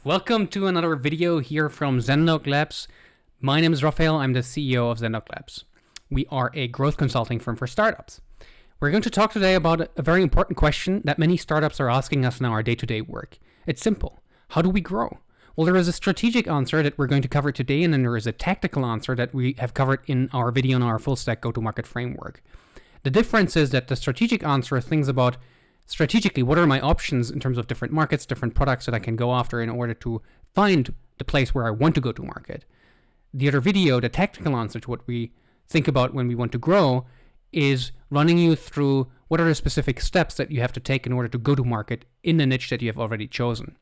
Welcome to another video here from Zendog Labs. My name is Raphael, I'm the CEO of Zendog Labs. We are a growth consulting firm for startups. We're going to talk today about a very important question that many startups are asking us in our day-to-day work. It's simple. How do we grow? Well, there is a strategic answer that we're going to cover today, and then there is a tactical answer that we have covered in our video on our full stack go-to-market framework. The difference is that the strategic answer thinks about strategically, what are my options in terms of different markets, different products that I can go after in order to find the place where I want to go to market? The other video, the tactical answer to what we think about when we want to grow, is running you through what are the specific steps that you have to take in order to go to market in the niche that you have already chosen.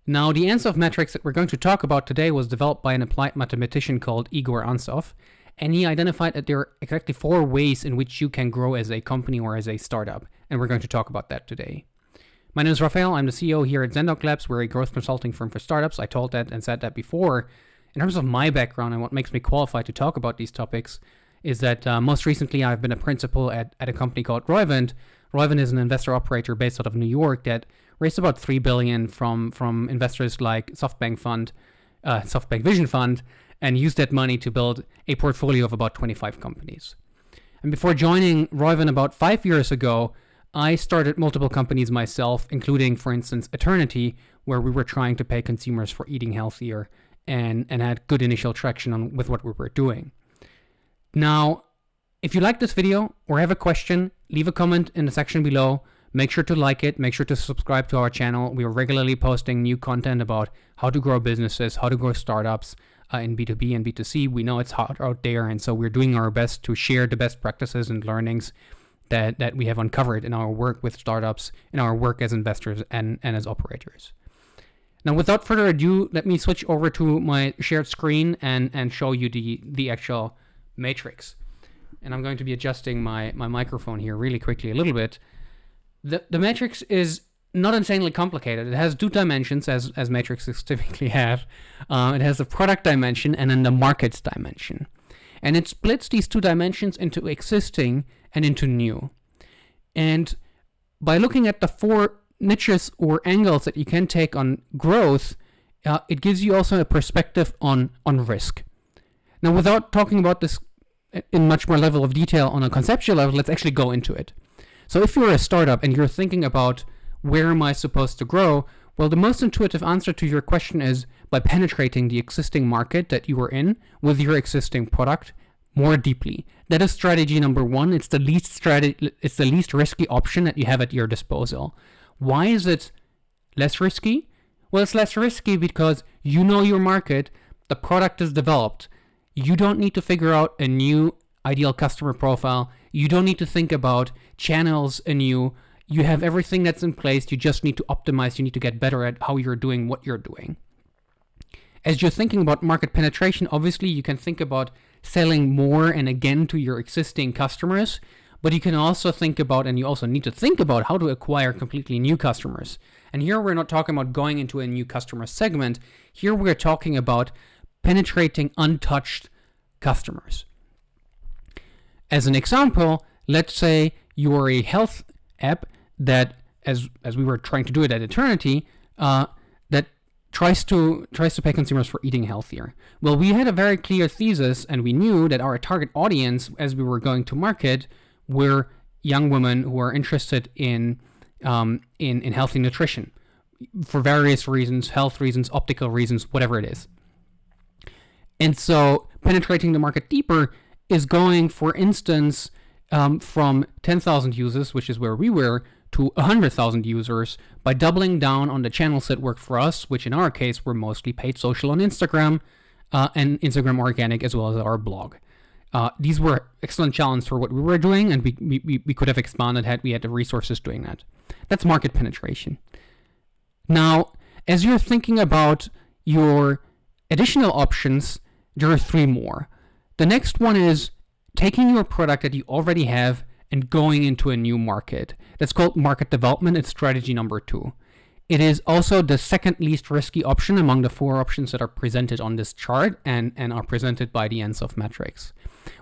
Now, the Ansoff Matrix that we're going to talk about today was developed by an applied mathematician called Igor Ansoff, and he identified that there are exactly 4 ways in which you can grow as a company or as a startup, and we're going to talk about that today. My name is Raphael, I'm the CEO here at Zendog Labs. We're a growth consulting firm for startups. I told that and said that before. In terms of my background and what makes me qualified to talk about these topics is that most recently I've been a principal at a company called Roivant. Roivant is an investor operator based out of New York that raised about $3 billion from investors like SoftBank Vision Fund, and used that money to build a portfolio of about 25 companies. And before joining Roivant about 5 years ago, I started multiple companies myself, including, for instance, Eternity, where we were trying to pay consumers for eating healthier and had good initial traction with what we were doing. Now, if you like this video or have a question, leave a comment in the section below. Make sure to like it. Make sure to subscribe to our channel. We are regularly posting new content about how to grow businesses, how to grow startups, in B2B and B2C. We know it's hot out there, and so we're doing our best to share the best practices and learnings that we have uncovered in our work with startups, in our work as investors and as operators. Now, without further ado, let me switch over to my shared screen and show you the actual matrix. And I'm going to be adjusting my microphone here really quickly a little bit. The matrix is not insanely complicated. It has 2 dimensions, as matrices typically have. It has the product dimension and then the markets dimension. And it splits these 2 dimensions into existing and into new. And by looking at the 4 niches or angles that you can take on growth, it gives you also a perspective on risk. Now, without talking about this in much more level of detail on a conceptual level, let's actually go into it. So if you're a startup and you're thinking about where am I supposed to grow? Well, the most intuitive answer to your question is by penetrating the existing market that you are in with your existing product more deeply. That is strategy number 1. It's the least risky option that you have at your disposal. Why is it less risky? Well, it's less risky because you know your market, the product is developed. You don't need to figure out a new ideal customer profile. You don't need to think about channels anew. You have everything that's in place. You just need to optimize. You need to get better at how you're doing what you're doing. As you're thinking about market penetration, obviously you can think about selling more and again to your existing customers, but you can also think about, and you also need to think about, how to acquire completely new customers. And here we're not talking about going into a new customer segment. Here we're talking about penetrating untouched customers. As an example, let's say you're a health app that, as we were trying to do it at Eternity, that tries to pay consumers for eating healthier. Well, we had a very clear thesis, and we knew that our target audience, as we were going to market, were young women who are interested in healthy nutrition for various reasons, health reasons, optical reasons, whatever it is. And so penetrating the market deeper is going, for instance, from 10,000 users, which is where we were, to 100,000 users by doubling down on the channels that worked for us, which in our case were mostly paid social on Instagram and Instagram organic, as well as our blog. These were excellent challenges for what we were doing, and we could have expanded had we had the resources doing that. That's market penetration. Now, as you're thinking about your additional options, there are 3 more. The next one is taking your product that you already have and going into a new market. That's called market development. It's strategy number 2. It is also the second least risky option among the 4 options that are presented on this chart and are presented by the Ansoff Matrix.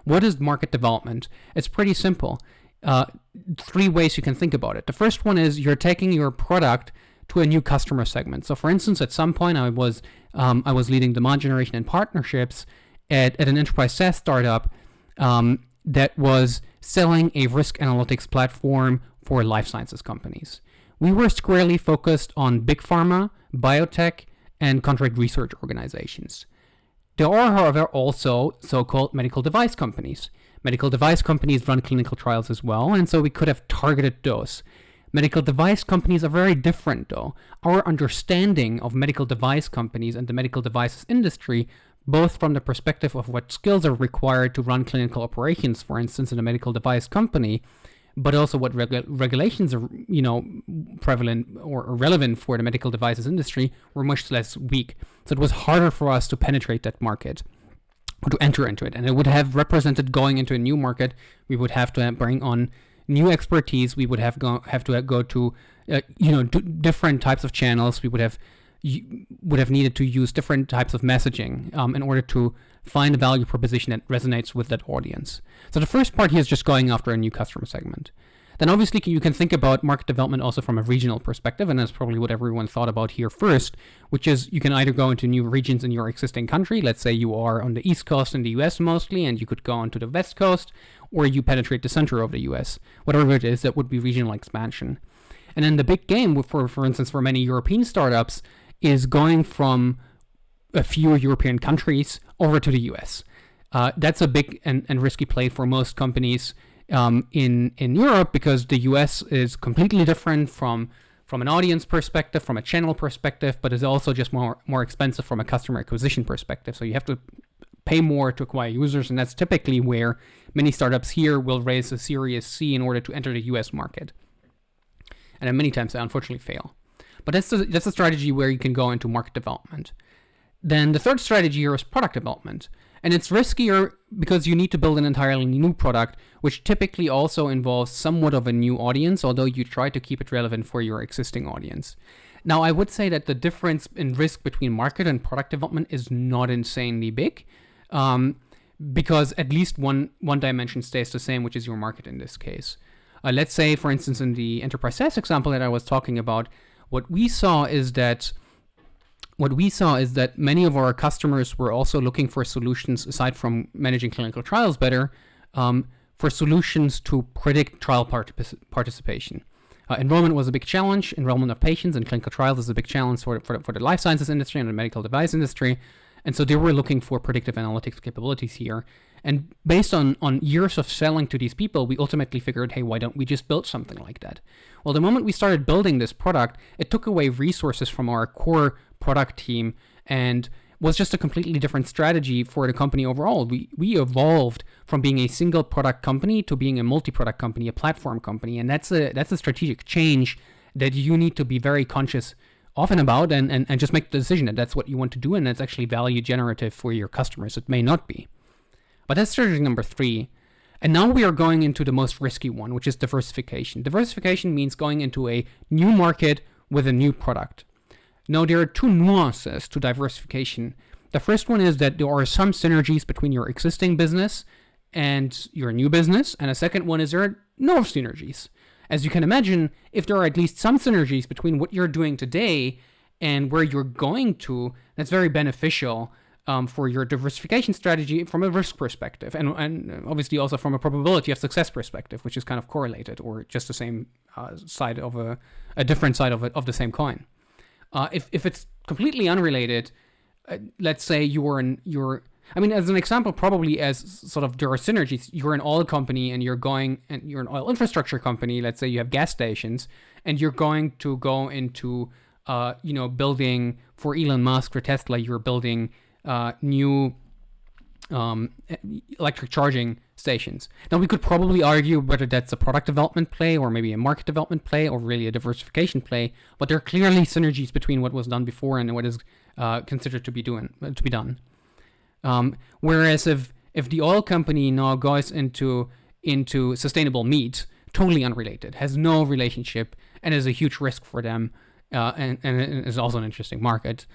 What is market development? It's pretty simple. 3 ways you can think about it. The first one is you're taking your product to a new customer segment. So, for instance, at some point, I was leading demand generation and partnerships at an enterprise SaaS startup that was selling a risk analytics platform for life sciences companies. We were squarely focused on big pharma, biotech, and contract research organizations. There are, however, also so-called medical device companies. Medical device companies run clinical trials as well, and so we could have targeted those. Medical device companies are very different, though. Our understanding of medical device companies and the medical devices industry, both from the perspective of what skills are required to run clinical operations, for instance, in a medical device company, but also what regulations are, prevalent or relevant for the medical devices industry, were much less weak. So it was harder for us to penetrate that market, or to enter into it. And it would have represented going into a new market. We would have to bring on new expertise. We would have to go to, different types of channels. We would have needed to use different types of messaging in order to find a value proposition that resonates with that audience. So the first part here is just going after a new customer segment. Then obviously you can think about market development also from a regional perspective, and that's probably what everyone thought about here first, which is you can either go into new regions in your existing country. Let's say you are on the East Coast in the US mostly, and you could go onto the West Coast, or you penetrate the center of the US. Whatever it is, that would be regional expansion. And then the big game, for instance, for many European startups, is going from a few European countries over to the US. That's a big and risky play for most companies in Europe, because the US is completely different from an audience perspective, from a channel perspective, but is also just more expensive from a customer acquisition perspective. So you have to pay more to acquire users, and that's typically where many startups here will raise a Series C in order to enter the US market. And then many times they unfortunately fail. But that's a strategy where you can go into market development. Then the third strategy here is product development. And it's riskier because you need to build an entirely new product, which typically also involves somewhat of a new audience, although you try to keep it relevant for your existing audience. Now, I would say that the difference in risk between market and product development is not insanely big, because at least one dimension stays the same, which is your market in this case. Let's say, for instance, in the enterprise SaaS example that I was talking about, what we saw is that many of our customers were also looking for solutions, aside from managing clinical trials better, for solutions to predict trial participation. Enrollment was a big challenge. Enrollment of patients in clinical trials is a big challenge for the life sciences industry and the medical device industry. And so they were looking for predictive analytics capabilities here. And based on years of selling to these people, we ultimately figured, hey, why don't we just build something like that? Well, the moment we started building this product, it took away resources from our core product team and was just a completely different strategy for the company overall. We evolved from being a single product company to being a multi-product company, a platform company. And that's a strategic change that you need to be very conscious often about and just make the decision that that's what you want to do, and that's actually value generative for your customers. It may not be. But that's strategy number 3. And now we are going into the most risky one, which is diversification. Diversification means going into a new market with a new product. Now, there are 2 nuances to diversification. The first one is that there are some synergies between your existing business and your new business. And a second one is there are no synergies. As you can imagine, if there are at least some synergies between what you're doing today and where you're going to, that's very beneficial for your diversification strategy from a risk perspective, and obviously also from a probability of success perspective, which is kind of correlated, or just the same side of a different side of the same coin. If it's completely unrelated, let's say as an example, probably as sort of there are synergies. You're an oil company and you're an oil infrastructure company. Let's say you have gas stations and you're going to go into, building for Elon Musk or Tesla. You're building new electric charging stations. Now, we could probably argue whether that's a product development play or maybe a market development play or really a diversification play, but there are clearly synergies between what was done before and what is considered to be done. Whereas if the oil company now goes into sustainable meat, totally unrelated, has no relationship, and is a huge risk for them, and is also an interesting market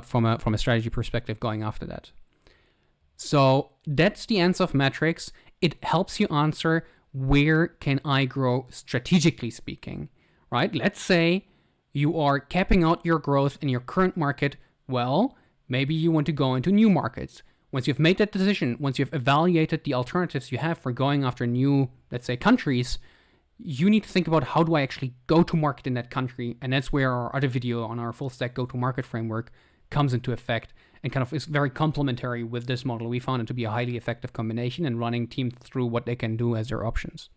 from a strategy perspective going after that. So that's the Ansoff Matrix. It helps you answer where can I grow strategically speaking, right? Let's say you are capping out your growth in your current market, well, maybe you want to go into new markets. Once you've made that decision, once you've evaluated the alternatives you have for going after new, let's say, countries, you need to think about, how do I actually go to market in that country? And that's where our other video on our full stack go-to-market framework comes into effect and kind of is very complementary with this model. We found it to be a highly effective combination and running teams through what they can do as their options.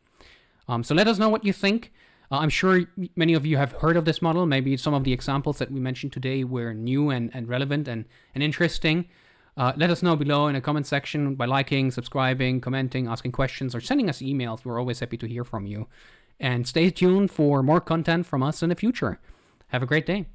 So let us know what you think. I'm sure many of you have heard of this model. Maybe some of the examples that we mentioned today were new and relevant and interesting. Let us know below in the comment section by liking, subscribing, commenting, asking questions, or sending us emails. We're always happy to hear from you. And stay tuned for more content from us in the future. Have a great day.